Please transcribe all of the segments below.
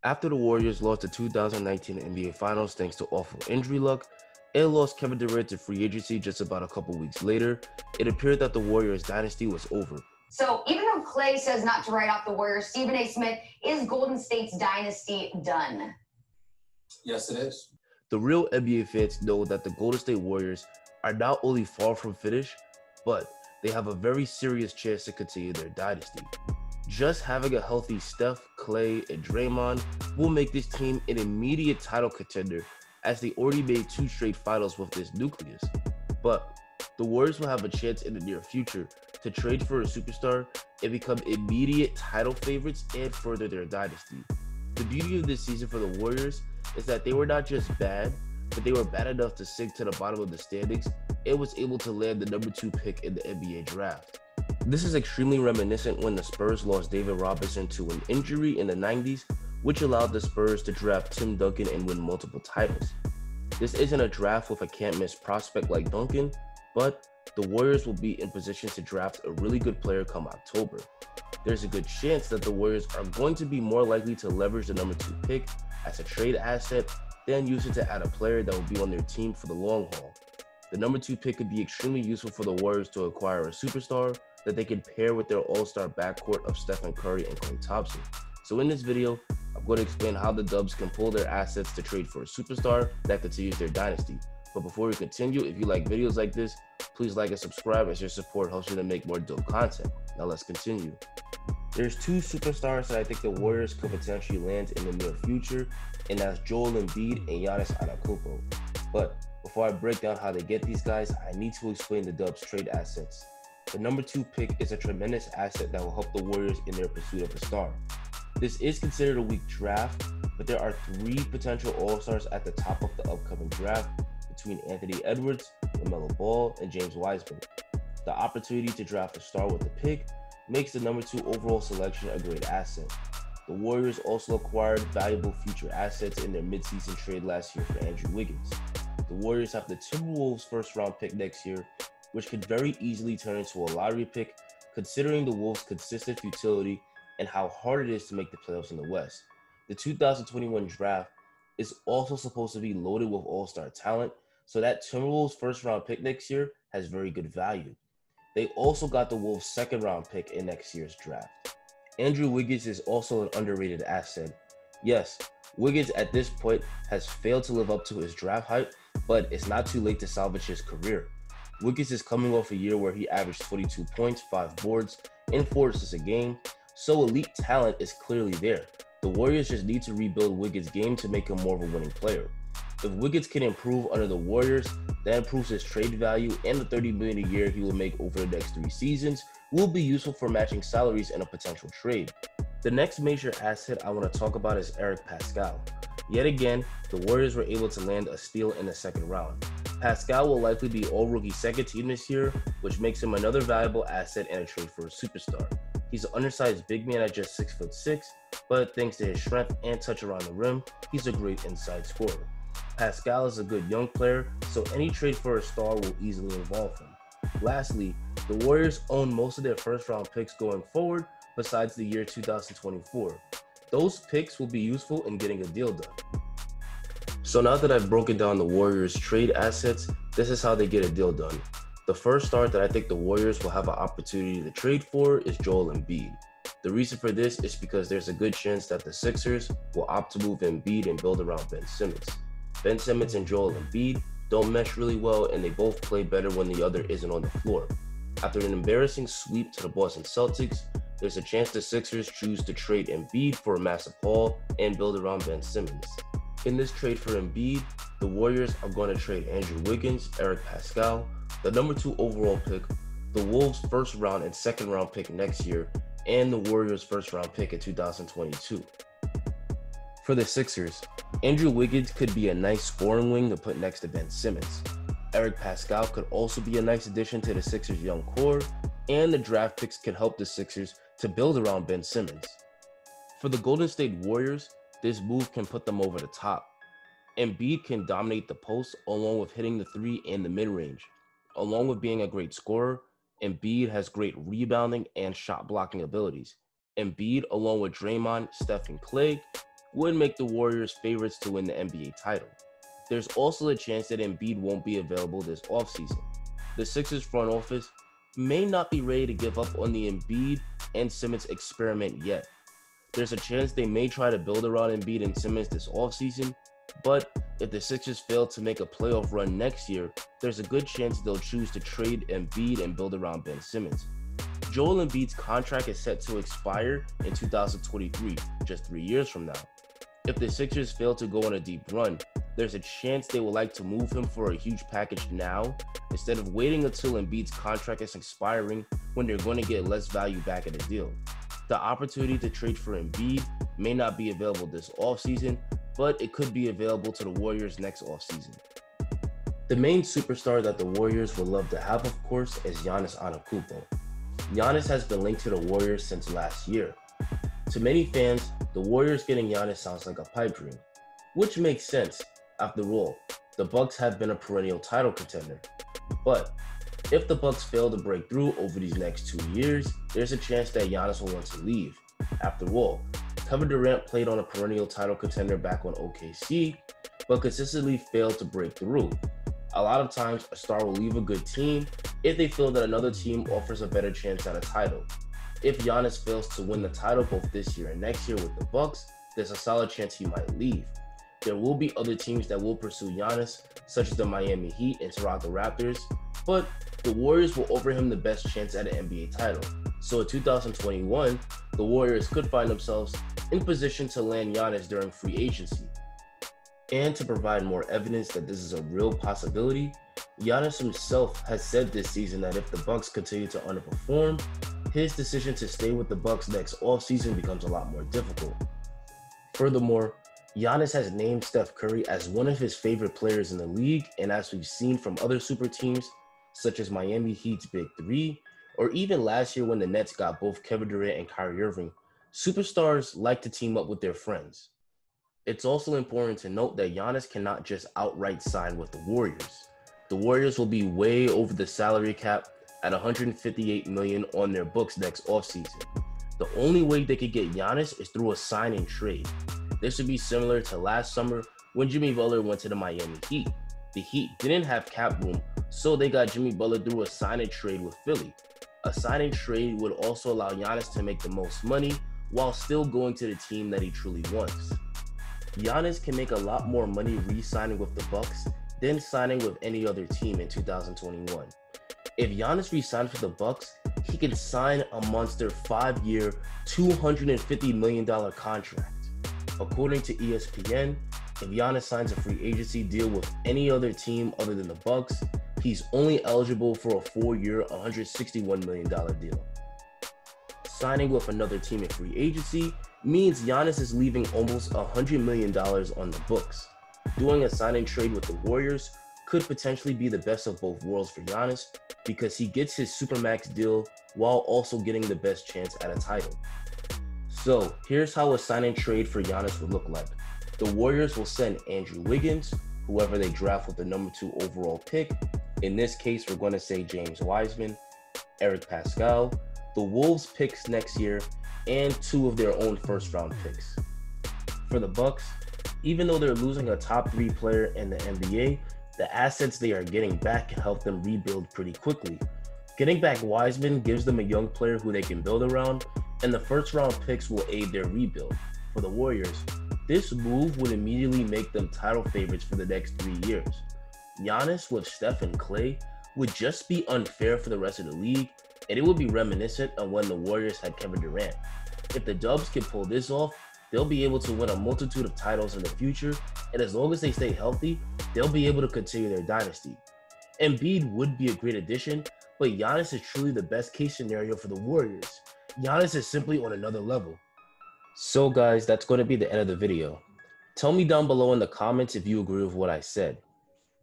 After the Warriors lost the 2019 NBA Finals thanks to awful injury luck, and lost Kevin Durant to free agency just about a couple weeks later, it appeared that the Warriors dynasty was over. So even though Clay says not to write off the Warriors, Stephen A. Smith, is Golden State's dynasty done? Yes, it is. The real NBA fans know that the Golden State Warriors are not only far from finished, but they have a very serious chance to continue their dynasty. Just having a healthy Steph, Clay, and Draymond will make this team an immediate title contender, as they already made 2 straight finals with this nucleus. But the Warriors will have a chance in the near future to trade for a superstar and become immediate title favorites and further their dynasty. The beauty of this season for the Warriors is that they were not just bad, but they were bad enough to sink to the bottom of the standings and was able to land the number 2 pick in the NBA draft. This is extremely reminiscent when the Spurs lost David Robinson to an injury in the 90s, which allowed the Spurs to draft Tim Duncan and win multiple titles. This isn't a draft with a can't-miss prospect like Duncan, but the Warriors will be in position to draft a really good player come October. There's a good chance that the Warriors are going to be more likely to leverage the number 2 pick as a trade asset than use it to add a player that will be on their team for the long haul. The number 2 pick could be extremely useful for the Warriors to acquire a superstar that they can pair with their all-star backcourt of Stephen Curry and Klay Thompson. So in this video, I'm going to explain how the Dubs can pull their assets to trade for a superstar that continues their dynasty. But before we continue, if you like videos like this, please like and subscribe, as your support helps me to make more dope content. Now let's continue. There's 2 superstars that I think the Warriors could potentially land in the near future, and that's Joel Embiid and Giannis Antetokounmpo. But before I break down how they get these guys, I need to explain the Dubs' trade assets. The number 2 pick is a tremendous asset that will help the Warriors in their pursuit of a star. This is considered a weak draft, but there are 3 potential all-stars at the top of the upcoming draft between Anthony Edwards, LaMelo Ball, and James Wiseman. The opportunity to draft a star with the pick makes the number 2 overall selection a great asset. The Warriors also acquired valuable future assets in their midseason trade last year for Andrew Wiggins. The Warriors have the Timberwolves' first-round pick next year, which could very easily turn into a lottery pick, considering the Wolves' consistent futility and how hard it is to make the playoffs in the West. The 2021 draft is also supposed to be loaded with all-star talent, so that Timberwolves' first-round pick next year has very good value. They also got the Wolves' second-round pick in next year's draft. Andrew Wiggins is also an underrated asset. Yes, Wiggins at this point has failed to live up to his draft hype, but it's not too late to salvage his career. Wiggins is coming off a year where he averaged 22 points, 5 boards, and 4 assists a game, so elite talent is clearly there. The Warriors just need to rebuild Wiggins' game to make him more of a winning player. If Wiggins can improve under the Warriors, that improves his trade value, and the $30 million a year he will make over the next 3 seasons will be useful for matching salaries in a potential trade. The next major asset I want to talk about is Eric Paschall. Yet again, the Warriors were able to land a steal in the second round. Paschall will likely be all-rookie second team this year, which makes him another valuable asset in a trade for a superstar. He's an undersized big man at just 6'6", but thanks to his strength and touch around the rim, he's a great inside scorer. Paschall is a good young player, so any trade for a star will easily involve him. Lastly, the Warriors own most of their first-round picks going forward, besides the year 2024. Those picks will be useful in getting a deal done. So now that I've broken down the Warriors' trade assets, this is how they get a deal done. The first star that I think the Warriors will have an opportunity to trade for is Joel Embiid. The reason for this is because there's a good chance that the Sixers will opt to move Embiid and build around Ben Simmons. Ben Simmons and Joel Embiid don't mesh really well, and they both play better when the other isn't on the floor. After an embarrassing sweep to the Boston Celtics, there's a chance the Sixers choose to trade Embiid for a massive haul and build around Ben Simmons. In this trade for Embiid, the Warriors are going to trade Andrew Wiggins, Eric Paschall, the number 2 overall pick, the Wolves' first round and second round pick next year, and the Warriors' first round pick in 2022. For the Sixers, Andrew Wiggins could be a nice scoring wing to put next to Ben Simmons. Eric Paschall could also be a nice addition to the Sixers' young core, and the draft picks can help the Sixers to build around Ben Simmons. For the Golden State Warriors, this move can put them over the top. Embiid can dominate the post along with hitting the 3 and the mid-range. Along with being a great scorer, Embiid has great rebounding and shot blocking abilities. Embiid, along with Draymond, Steph, and Klay, would make the Warriors favorites to win the NBA title. There's also a chance that Embiid won't be available this offseason. The Sixers front office may not be ready to give up on the Embiid and Simmons experiment yet. There's a chance they may try to build around Embiid and Simmons this offseason, but if the Sixers fail to make a playoff run next year, there's a good chance they'll choose to trade Embiid and build around Ben Simmons. Joel Embiid's contract is set to expire in 2023, just 3 years from now. If the Sixers fail to go on a deep run, there's a chance they would like to move him for a huge package now, instead of waiting until Embiid's contract is expiring when they're going to get less value back in the deal. The opportunity to trade for Embiid may not be available this offseason, but it could be available to the Warriors next offseason. The main superstar that the Warriors would love to have, of course, is Giannis Antetokounmpo. Giannis has been linked to the Warriors since last year. To many fans, the Warriors getting Giannis sounds like a pipe dream, which makes sense. After all, the Bucks have been a perennial title contender. But if the Bucks fail to break through over these next 2 years, there's a chance that Giannis will want to leave. After all, Kevin Durant played on a perennial title contender back on OKC, but consistently failed to break through. A lot of times, a star will leave a good team if they feel that another team offers a better chance at a title. If Giannis fails to win the title both this year and next year with the Bucks, there's a solid chance he might leave. There will be other teams that will pursue Giannis, such as the Miami Heat and Toronto Raptors, but the Warriors will offer him the best chance at an NBA title. So in 2021, the Warriors could find themselves in position to land Giannis during free agency. And to provide more evidence that this is a real possibility, Giannis himself has said this season that if the Bucks continue to underperform, his decision to stay with the Bucks next offseason becomes a lot more difficult. Furthermore, Giannis has named Steph Curry as one of his favorite players in the league, and as we've seen from other super teams, such as Miami Heat's Big Three, or even last year when the Nets got both Kevin Durant and Kyrie Irving, superstars like to team up with their friends. It's also important to note that Giannis cannot just outright sign with the Warriors. The Warriors will be way over the salary cap at $158 million on their books next offseason. The only way they could get Giannis is through a sign and trade. This would be similar to last summer when Jimmy Butler went to the Miami Heat. The Heat didn't have cap room, so they got Jimmy Butler through a sign and trade with Philly. A sign and trade would also allow Giannis to make the most money while still going to the team that he truly wants. Giannis can make a lot more money re-signing with the Bucks than signing with any other team in 2021. If Giannis re-signs for the Bucks, he can sign a monster 5-year, $250 million contract. According to ESPN, if Giannis signs a free agency deal with any other team other than the Bucks, he's only eligible for a 4-year, $161 million deal. Signing with another team in free agency means Giannis is leaving almost $100 million on the books. Doing a sign-and trade with the Warriors could potentially be the best of both worlds for Giannis because he gets his Supermax deal while also getting the best chance at a title. So here's how a sign-and trade for Giannis would look like. The Warriors will send Andrew Wiggins, whoever they draft with the number 2 overall pick. In this case, we're going to say James Wiseman, Eric Pascal, the Wolves picks next year, and 2 of their own first-round picks. For the Bucks, even though they're losing a top 3 player in the NBA, the assets they are getting back can help them rebuild pretty quickly. Getting back Wiseman gives them a young player who they can build around, and the first-round picks will aid their rebuild. For the Warriors, this move would immediately make them title favorites for the next 3 years. Giannis with Steph and Klay would just be unfair for the rest of the league, and it would be reminiscent of when the Warriors had Kevin Durant. If the Dubs can pull this off, they'll be able to win a multitude of titles in the future, and as long as they stay healthy, they'll be able to continue their dynasty. Embiid would be a great addition, but Giannis is truly the best case scenario for the Warriors. Giannis is simply on another level. So guys, that's going to be the end of the video. Tell me down below in the comments if you agree with what I said.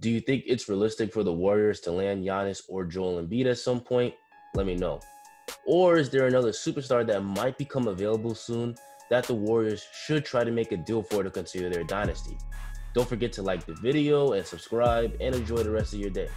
Do you think it's realistic for the Warriors to land Giannis or Joel Embiid at some point? Let me know. Or is there another superstar that might become available soon that the Warriors should try to make a deal for to continue their dynasty? Don't forget to like the video and subscribe and enjoy the rest of your day.